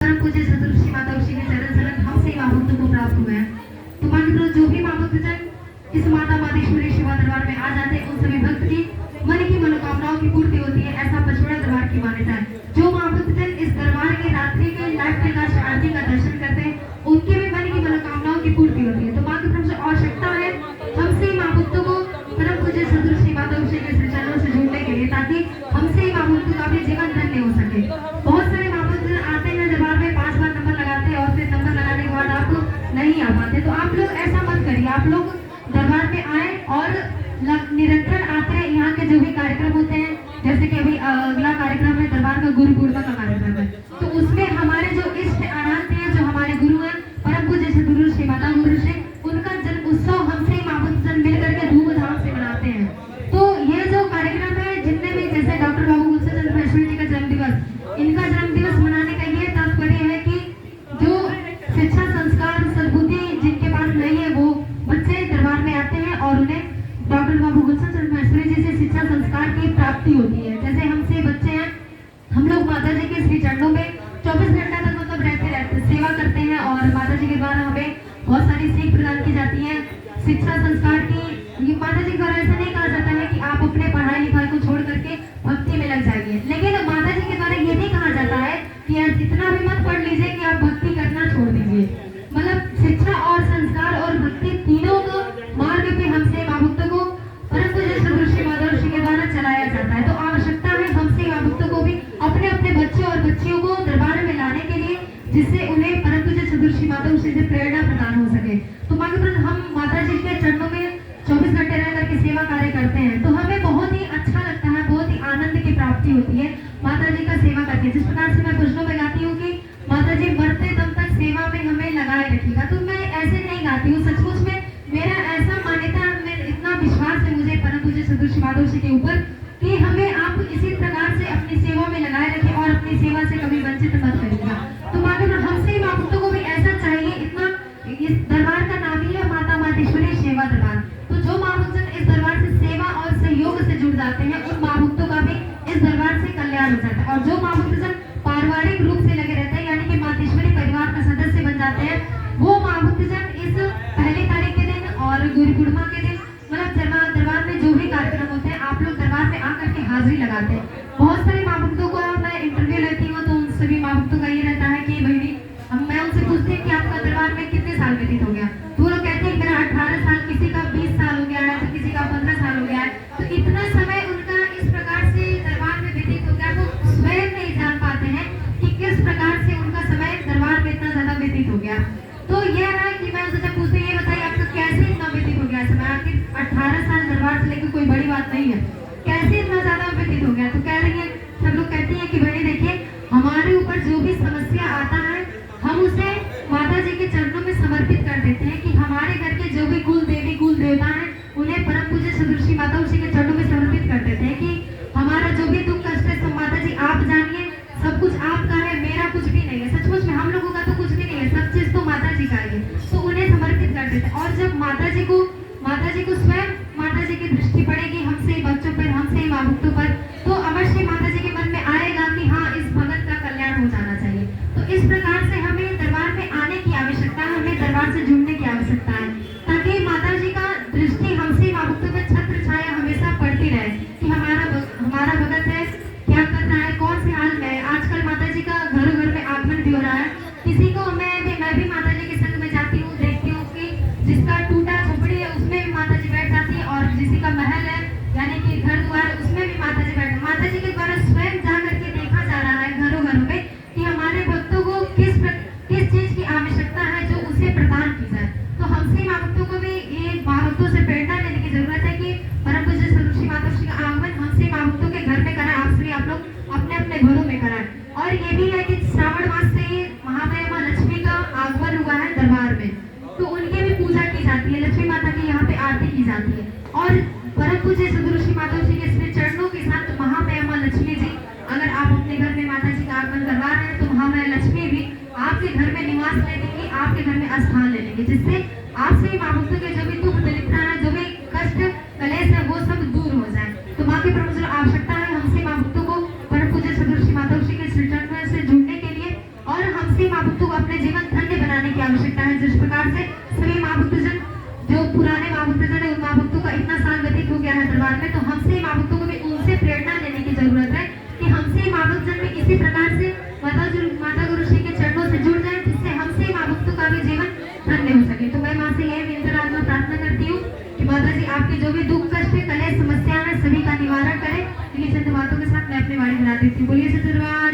परम पूज्य सदृष्टि माता श्री के चरण शरण हमसे माँ भक्तों को प्राप्त हुए हैं। तो मान लो जो भी माँ भक्तजन इस माता मातेश्वरी सेवा दरबार में आ जाते हैं, उन सभी भक्त की मन की मनोकामनाओं की पूर्ति होती है, ऐसा पचमढ़ा दरबार की मान्यता है। जो माँ भक्तजन इस दरबार के रात्रि के लाइव टेलीकास्ट आरती का दर्शन करते हैं, उनके भी मन की मनोकामनाओं की पूर्ति होती है। तो माँ की तरफ से आवश्यकता है हमसे माँ भक्तों को परम पूज्य सदृष्टि माता श्री के चरणों से जुड़ने के लिए, ताकि हमसे माँ भक्तों का भी जीवन धन्य हो सके। बहुत सारे माँ भक्तजन आते हैं दरबार में, 5 बार नंबर लगाते हैं और फिर नंबर लगाने के बाद आप नहीं आ पाते। तो आप लोग ऐसा मत करिए, आप लोग दरबार में आए और निरंतर आते हैं। यहाँ के जो भी कार्यक्रम होते हैं, जैसे कि अभी अगला कार्यक्रम है दरबार का गुरु पूर्णिमा का कार्यक्रम है, तो उसमें हमारे जो इष्ट आराध्य हैं, जो हमारे गुरु हैं परम पूज्य सदगुरु माता गुरु श्री, उनका जन्म उत्सव हमसे माँ भक्तजन मिल करके धूमधाम से मनाते हैं। तो ये जो कार्यक्रम है, जितने भी जैसे डॉक्टर बाबू गुलशन महेश्वरी जी का जन्म दिवस, इनका जन्म दिवस मनाने का ये तात्पर्य है कि जो शिक्षा संस्कार सद्बुद्धि जिनके पास नहीं है, वो बच्चे दरबार में आते हैं और उन्हें डॉक्टर बाबू गुलशन महेश्वरी जी से शिक्षा संस्कार की प्राप्ति होती है। जैसे हमसे बच्चे हैं, हम लोग माता जी के श्री चरणों में 24 घंटा तक मतलब रहते सेवा करते हैं और माता जी के द्वारा हमें बहुत सारी सीख प्रदान की जाती है शिक्षा संस्कार की। ये माता जी के द्वारा ऐसा नहीं कहा जाता है कि आप अपने पढ़ाई लिखाई को छोड़ करके भक्ति में लग जाइए, लेकिन माता जी के द्वारा ये नहीं कहा जाता है कि यार इतना भी मत पढ़ लीजिए कि आप भक्ति करना छोड़ दीजिए। मतलब शिक्षा और संस्कार और भक्ति तीनों को मार्ग पे हमसे माँ भक्तों को परम पूज्य सदृष्टि माता श्री के द्वारा चलाया जाता है। तो आवश्यकता है हमसे माँ भक्तों को भी अपने अपने बच्चे और बच्चियों को दरबार में लाने के लिए, जिससे उन्हें परम पूज्य सदृष्टि माता श्री से प्रेरणा प्रदान हो सके। तो माँ के हम माता जी के चरणों में 24 घंटे रह करके सेवा कार्य करते हैं, तो हमें बहुत ही अच्छा लगता है, बहुत ही आनंद की प्राप्ति होती है माता जी का सेवा करके। जिस प्रकार से मैं भजनों में गाती हूँ कि माता जी मरते दम तक सेवा में हमें लगाए रखिएगा, तो मैं ऐसे नहीं गाती हूँ, सचमुच में मेरा ऐसा मान्यता है, इतना विश्वास है मुझे परम पूज्य सदृष्टि माता श्री के ऊपर कि हमें आप इसी प्रकार से अपनी सेवा में लगाए रखें और अपनी सेवा से कभी वंचित मत करिएगा। तो माँ हमसे माँ भक्तों को भी ऐसा चाहिए। इतना इस दरबार का नाम ही है माता मातेश्वरी सेवा दरबार। तो जो माँ भक्तजन इस दरबार से सेवा और सहयोग से जुड़ जाते हैं, उन माँ भक्तों का भी इस दरबार से कल्याण हो जाता है। और जो माँ भक्तजन पारिवारिक रूप से लगे रहते हैं, यानी कि मातेश्वरी परिवार का सदस्य बन जाते हैं, वो माँ भक्तजन इस पहली तारीख के दिन और गुरु पूर्णिमा के दिन मतलब दरबार में जो भी कार्यक्रम होते हैं, आप लोग दरबार में आकर के हाजिरी लगाते हैं। बहुत सारे माँ भक्तों को मैं इंटरव्यू लेती हूँ, तो उन सभी माँ भक्तों का ये रहता है कि बहनी, मैं उनसे पूछती हूँ कि आपका दरबार में कितने साल व्यतीत हो गया, तो वो लोग कहते हैं मेरा 18 साल, किसी का 20 साल हो गया है, तो किसी का 15 साल हो गया है। तो इतना समय उनका इस प्रकार से दरबार में व्यतीत हो गया, वो स्वयं नहीं जान पाते हैं कि किस प्रकार से उनका समय दरबार में इतना ज्यादा व्यतीत हो गया। तो यह है कि मैं उनसे पूछती हूँ, ये बताइए आपका कैसे इतना व्यतीत हो गया समय, आखिर 18 साल दरबार से लेकर कोई बड़ी बात नहीं है, कैसे इतना ज्यादा व्यतीत हो गया। तो कह रही है, सब लोग कहते हैं कि बहनी देखिए, हमारे ऊपर जो भी समस्या आता है, हम उसे माता जी के चरणों में समर्पित कर देते हैं कि हमारे घर के जो भी कुल देवी कुल देवता हैं, उन्हें परम पूज्य सदृष्टि माता श्री के चरणों में समर्पित कर देते हैं कि हमारा जो भी दुख कष्ट है सब माता जी आप जानिए, सब कुछ आपका है, मेरा कुछ भी नहीं है। सचमुच में हम लोगों का तो कुछ भी नहीं है, सब चीज तो माता जी का है, तो उन्हें समर्पित कर देते हैं। और जब माता जी को स्वयं माता जी की दृष्टि पड़ेगी हमसे बच्चों पर, हमसे माँ भक्तों पर, तो अवश्य माता जी के मन में आएगा कि हाँ, इस भगत का कल्याण हो जाना चाहिए। तो इस प्रकार से हमें दरबार में आने की आवश्यकता है, हमें दरबार से जुड़ने की आवश्यकता है, ताकि माता जी का दृष्टि हमसे माँ भक्तों पर छत्र छाया हमेशा पड़ती रहे कि हमारा भगत है, क्या कर रहा है, कौन से हाल में है। आजकल माता जी का घर घर में आगमन भी हो रहा है। किसी को मैं भी माता जी के संग में जाती हूँ, देखती हूँ कि जिसका टूटा झोपड़ी है उसमें भी माता जी बैठ जाती है, और किसी का महल है यानी कि घर द्वार, उसमें भी माता जी बैठ। माता जी के द्वारा स्वयं जा करके देखा जा रहा है घरों घरों में कि हमारे भक्तों को किस चीज की आवश्यकता है जो उसे प्रदान की जाए। तो हमसे माँ भक्तों को भी ये माँ भक्तों से प्रेरणा लेने की जरूरत है कि परम पूज्य सदृष्टि माता श्री का आगमन हमसे माँ भक्तों के घर में कराएं, आप लोग अपने अपने घरों में कराएं। और ये भी है कि श्रावण मास से ही महामाया माँ लक्ष्मी का आगमन हुआ है दरबार में, तो उनकी भी पूजा की जाती है, लक्ष्मी माता की यहाँ पे आरती की जाती है। और परम पूज्य सदृष्टि माता श्री के श्री चरणों के साथ महामाया माँ लक्ष्मी जी, अगर आप अपने घर में माता जी का आगमन करवा रहे हैं, तो महामाया लक्ष्मी भी आपके घर में निवास ले लेंगी, आपके घर में स्थान ले लेंगे, जिससे आपसे माँ भक्तों के जो भी दुख दरिद्रता है, जो भी कष्ट कलेश है, वो सब दूर हो जाए। तो माँ के प्रभु आवश्यकता है हमसे माँ भक्तों को परम पूज्य सदृष्टि माता श्री के श्री चरणों से जुड़ने के लिए, और हमसे हमसे माँ भक्तों को अपने जीवन धन्य बनाने की आवश्यकता है। जिस प्रकार से सभी माँ भक्तजन जो पुराने माँ भक्तजन है, उन माँ भक्तों का इतना साल व्यतीत हो गया है दरबार में, तो हमसे माँ भक्तों को भी उनसे प्रेरणा लेने की जरूरत है कि हमसे माँ भक्तजन में इसी प्रकार से माता गुरु श्री के चरणों से जुड़ जाए, जिससे हमसे माँ भक्तों का भी जीवन धन्य हो सके। तो मैं माँ से यह विनम्र प्रार्थना करती हूँ कि माता जी आपके जो भी दुख कष्ट कलेश समस्या है सभी का निवारण करें। इन्हीं चंद बातों के साथ मैं अपनी वाणी बना देती हूँ। बोलिए सच्चे दरबार